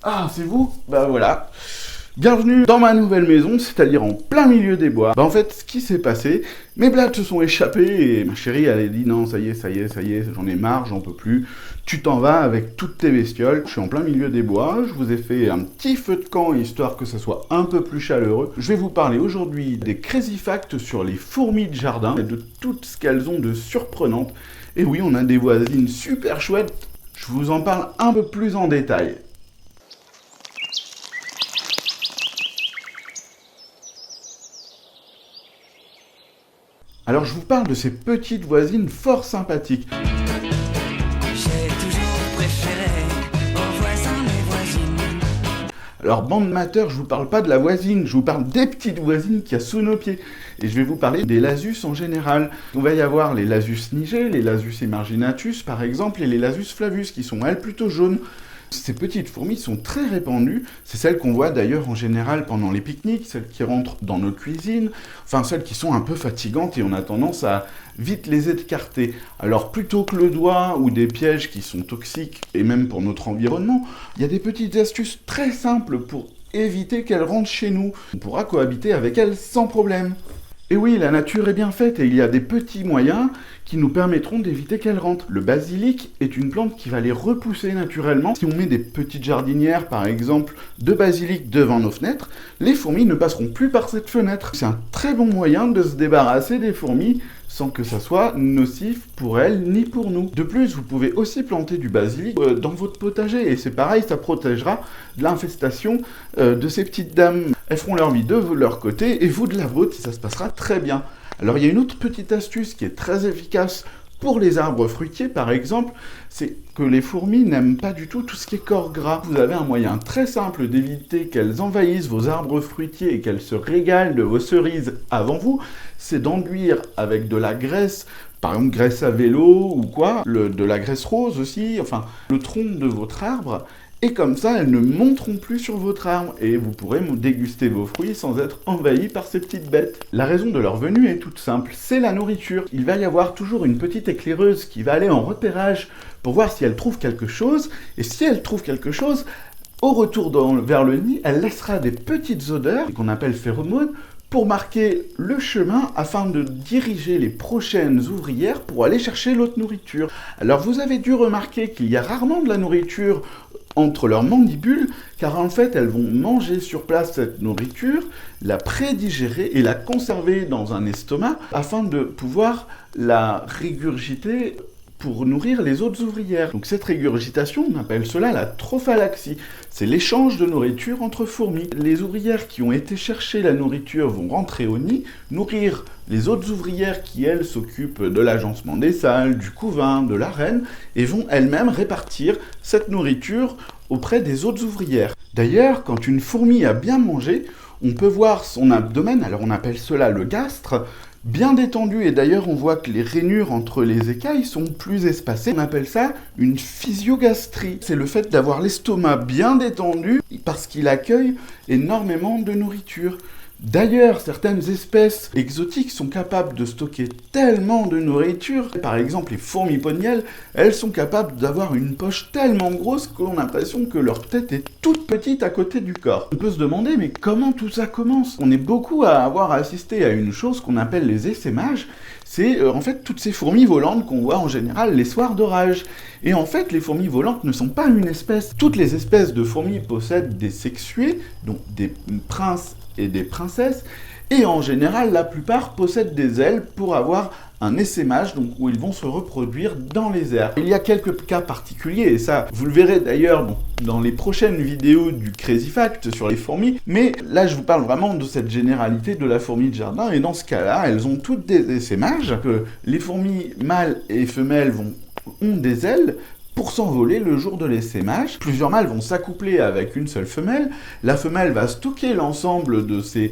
Ah, c'est vous? Bah voilà. Bienvenue dans ma nouvelle maison, c'est-à-dire en plein milieu des bois. Bah en fait, ce qui s'est passé, mes blattes se sont échappées et ma chérie, elle a dit non, ça y est, ça y est, ça y est, j'en ai marre, j'en peux plus. Tu t'en vas avec toutes tes bestioles. Je suis en plein milieu des bois, je vous ai fait un petit feu de camp histoire que ça soit un peu plus chaleureux. Je vais vous parler aujourd'hui des crazy facts sur les fourmis de jardin et de tout ce qu'elles ont de surprenantes. Et oui, on a des voisines super chouettes, je vous en parle un peu plus en détail. Alors je vous parle de ces petites voisines fort sympathiques. J'ai toujours préféré aux voisins les voisines. Alors bande mater, je vous parle pas de la voisine, je vous parle des petites voisines qu'il y a sous nos pieds. Et je vais vous parler des lasus en général. On va y avoir les lasus niger, les lasus emarginatus par exemple, et les lasus flavus qui sont elles plutôt jaunes. Ces petites fourmis sont très répandues, c'est celles qu'on voit d'ailleurs en général pendant les pique-niques, celles qui rentrent dans nos cuisines, enfin celles qui sont un peu fatigantes et on a tendance à vite les écarter. Alors plutôt que le doigt ou des pièges qui sont toxiques et même pour notre environnement, il y a des petites astuces très simples pour éviter qu'elles rentrent chez nous. On pourra cohabiter avec elles sans problème. Et oui, la nature est bien faite et il y a des petits moyens qui nous permettront d'éviter qu'elles rentrent. Le basilic est une plante qui va les repousser naturellement. Si on met des petites jardinières, par exemple, de basilic devant nos fenêtres, les fourmis ne passeront plus par cette fenêtre. C'est un très bon moyen de se débarrasser des fourmis sans que ça soit nocif pour elles ni pour nous. De plus, vous pouvez aussi planter du basilic dans votre potager et c'est pareil, ça protégera de l'infestation de ces petites dames. Elles feront leur vie de leur côté et vous de la vôtre, ça se passera très bien. Alors il y a une autre petite astuce qui est très efficace pour les arbres fruitiers par exemple, c'est que les fourmis n'aiment pas du tout ce qui est corps gras. Vous avez un moyen très simple d'éviter qu'elles envahissent vos arbres fruitiers et qu'elles se régalent de vos cerises avant vous, c'est d'enduire avec de la graisse, par exemple graisse à vélo ou quoi, de la graisse rose aussi, enfin le tronc de votre arbre. Et comme ça, elles ne monteront plus sur votre arbre et vous pourrez déguster vos fruits sans être envahis par ces petites bêtes. La raison de leur venue est toute simple, c'est la nourriture. Il va y avoir toujours une petite éclaireuse qui va aller en repérage pour voir si elle trouve quelque chose. Et si elle trouve quelque chose, au retour vers le nid, elle laissera des petites odeurs qu'on appelle phéromones pour marquer le chemin afin de diriger les prochaines ouvrières pour aller chercher l'autre nourriture. Alors vous avez dû remarquer qu'il y a rarement de la nourriture entre leurs mandibules, car en fait elles vont manger sur place cette nourriture, la prédigérer et la conserver dans un estomac afin de pouvoir la régurgiter pour nourrir les autres ouvrières. Donc cette régurgitation, on appelle cela la trophalaxie. C'est l'échange de nourriture entre fourmis. Les ouvrières qui ont été chercher la nourriture vont rentrer au nid, nourrir les autres ouvrières qui, elles, s'occupent de l'agencement des salles, du couvain, de la reine, et vont elles-mêmes répartir cette nourriture auprès des autres ouvrières. D'ailleurs, quand une fourmi a bien mangé, on peut voir son abdomen, alors on appelle cela le gastre, bien détendu, et d'ailleurs on voit que les rainures entre les écailles sont plus espacées. On appelle ça une physiogastrie. C'est le fait d'avoir l'estomac bien détendu parce qu'il accueille énormément de nourriture. D'ailleurs, certaines espèces exotiques sont capables de stocker tellement de nourriture. Par exemple, les fourmis ponielles, elles sont capables d'avoir une poche tellement grosse qu'on a l'impression que leur tête est toute petite à côté du corps. On peut se demander, mais comment tout ça commence? On est beaucoup à avoir assisté à une chose qu'on appelle les essaimages. C'est en fait toutes ces fourmis volantes qu'on voit en général les soirs d'orage. Et en fait, les fourmis volantes ne sont pas une espèce. Toutes les espèces de fourmis possèdent des sexués, donc des princes et des princesses, et en général, la plupart possèdent des ailes pour avoir un essaimage, donc où ils vont se reproduire dans les airs. Il y a quelques cas particuliers, et ça, vous le verrez d'ailleurs dans les prochaines vidéos du Crazy Fact sur les fourmis, mais là, je vous parle vraiment de cette généralité de la fourmi de jardin, et dans ce cas-là, elles ont toutes des essaimages, que les fourmis mâles et femelles ont des ailes pour s'envoler le jour de l'essaimage. Plusieurs mâles vont s'accoupler avec une seule femelle. La femelle va stocker l'ensemble de ces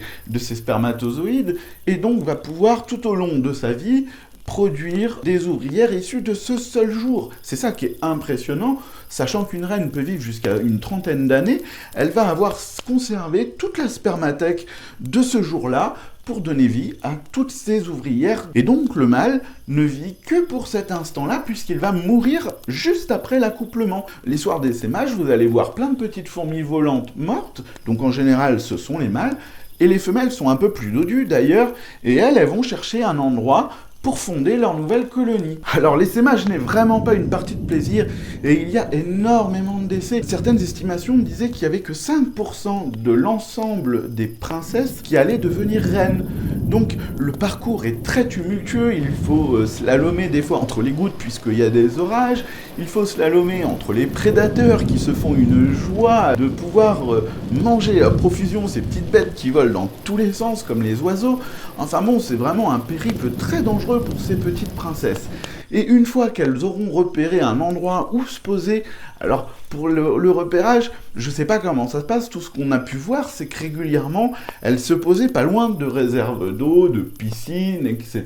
spermatozoïdes et donc va pouvoir tout au long de sa vie produire des ouvrières issues de ce seul jour. C'est ça qui est impressionnant, sachant qu'une reine peut vivre jusqu'à une trentaine d'années, elle va avoir conservé toute la spermathèque de ce jour-là pour donner vie à toutes ces ouvrières. Et donc le mâle ne vit que pour cet instant-là, puisqu'il va mourir juste après l'accouplement. Les soirs d'essaimage, vous allez voir plein de petites fourmis volantes mortes, donc en général ce sont les mâles, et les femelles sont un peu plus dodues d'ailleurs, et elles vont chercher un endroit pour fonder leur nouvelle colonie. Alors l'essaimage n'est vraiment pas une partie de plaisir, et il y a énormément de décès. Certaines estimations disaient qu'il n'y avait que 5% de l'ensemble des princesses qui allaient devenir reines. Donc le parcours est très tumultueux, il faut slalomer des fois entre les gouttes puisqu'il y a des orages, il faut slalomer entre les prédateurs qui se font une joie de pouvoir manger à profusion ces petites bêtes qui volent dans tous les sens comme les oiseaux. Enfin bon, c'est vraiment un périple très dangereux pour ces petites princesses. Et une fois qu'elles auront repéré un endroit où se poser, alors pour le repérage, je sais pas comment ça se passe, tout ce qu'on a pu voir, c'est que régulièrement, elles se posaient pas loin de réserves d'eau, de piscines, etc.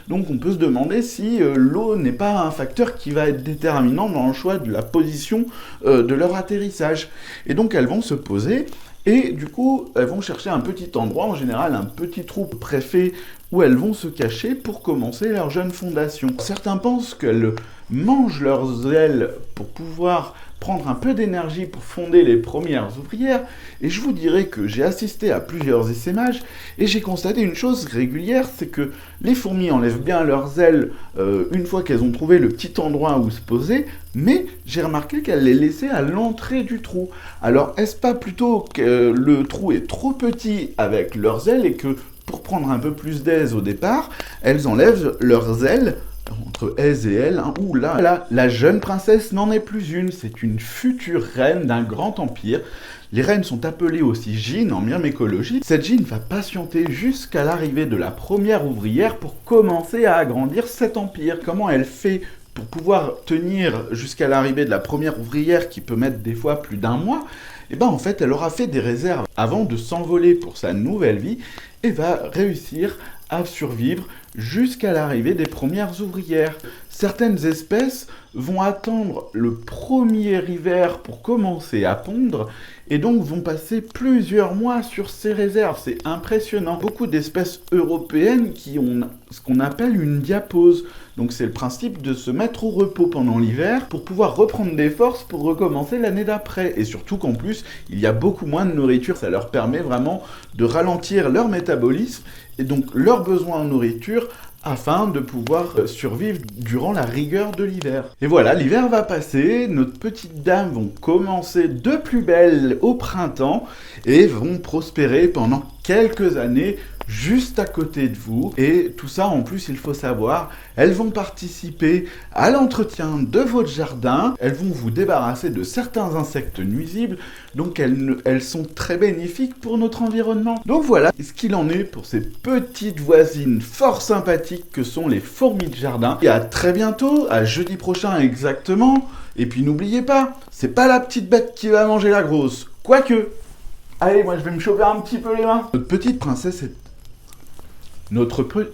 Donc on peut se demander si l'eau n'est pas un facteur qui va être déterminant dans le choix de la position de leur atterrissage. Et donc elles vont se poser, et du coup, elles vont chercher un petit endroit, en général un petit trou préfet, où elles vont se cacher pour commencer leur jeune fondation. Certains pensent qu'elles mangent leurs ailes pour pouvoir prendre un peu d'énergie pour fonder les premières ouvrières, et je vous dirais que j'ai assisté à plusieurs essaimages, et j'ai constaté une chose régulière, c'est que les fourmis enlèvent bien leurs ailes une fois qu'elles ont trouvé le petit endroit où se poser, mais j'ai remarqué qu'elles les laissaient à l'entrée du trou. Alors est-ce pas plutôt que le trou est trop petit avec leurs ailes, et que pour prendre un peu plus d'aise au départ, elles enlèvent leurs ailes entre aise et elle, hein. Ouh là, la jeune princesse n'en est plus une, c'est une future reine d'un grand empire. Les reines sont appelées aussi Gine en myrmécologie. Cette Gine va patienter jusqu'à l'arrivée de la première ouvrière pour commencer à agrandir cet empire. Comment elle fait pour pouvoir tenir jusqu'à l'arrivée de la première ouvrière qui peut mettre des fois plus d'un mois? Et ben en fait, elle aura fait des réserves avant de s'envoler pour sa nouvelle vie et va réussir à survivre jusqu'à l'arrivée des premières ouvrières. Certaines espèces vont attendre le premier hiver pour commencer à pondre et donc vont passer plusieurs mois sur ces réserves. C'est impressionnant. Beaucoup d'espèces européennes qui ont ce qu'on appelle une diapause. Donc c'est le principe de se mettre au repos pendant l'hiver pour pouvoir reprendre des forces pour recommencer l'année d'après. Et surtout qu'en plus, il y a beaucoup moins de nourriture. Ça leur permet vraiment de ralentir leur métabolisme et donc leurs besoins en nourriture afin de pouvoir survivre durant la rigueur de l'hiver. Et voilà, l'hiver va passer, nos petites dames vont commencer de plus belle au printemps et vont prospérer pendant quelques années juste à côté de vous. Et tout ça, en plus, il faut savoir, elles vont participer à l'entretien de votre jardin, elles vont vous débarrasser de certains insectes nuisibles, donc elles sont très bénéfiques pour notre environnement. Donc voilà ce qu'il en est pour ces petites voisines fort sympathiques que sont les fourmis de jardin. Et à très bientôt, à jeudi prochain exactement. Et puis n'oubliez pas, c'est pas la petite bête qui va manger la grosse, quoique. Allez, moi je vais me chauffer un petit peu les mains. Notre petite princesse est... Notre petite